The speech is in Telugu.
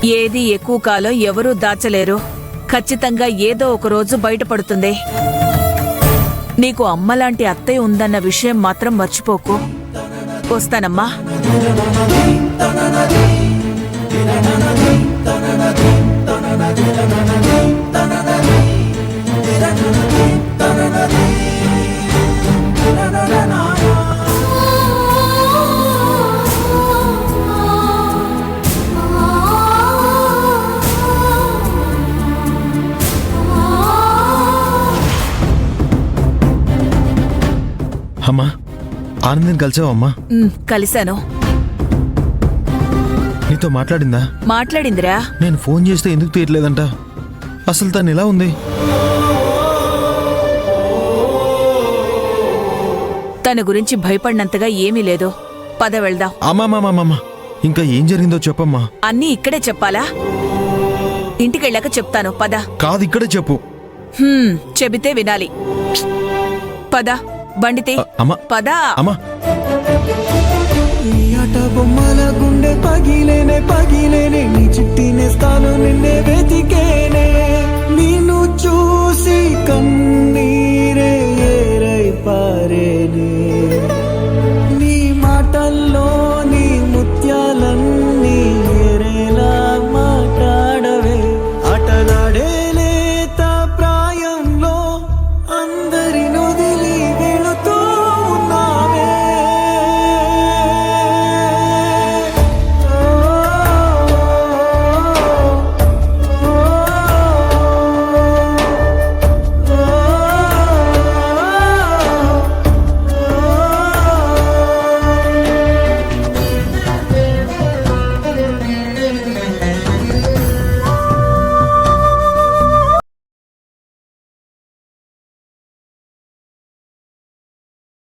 ఏది ఎక్కువ కాలం ఎవరూ దాచలేరు. ఖచ్చితంగా ఏదో ఒక రోజు బయటపడుతుంది. నీకు అమ్మలాంటి అత్తయ్య ఉందన్న విషయం మాత్రం మర్చిపోకు. వస్తానమ్మా. అమ్మా, ఆనందం కలిసావమ్మా? కలిశాను. నీతో మాట్లాడిందా? మాట్లాడిందిరా. నేను ఫోన్ చేస్తే ఎందుకు తీయట్లేదంట? అసలు తను ఎలా ఉంది? తన గురించి భయపడినంతగా ఏమీ లేదు. పద వెళ్దాం. అమ్మా, ఇంకా ఏం జరిగిందో చెప్పమ్మా. అన్నీ ఇక్కడే చెప్పాలా? ఇంటికెళ్ళాక చెప్తాను. పద. కాదు, ఇక్కడే చెప్పు. చెబితే వినాలి. పద, బండితే. అమ్మా, పద. అమ్మా. బొమ్మల గుండె పగిలేనే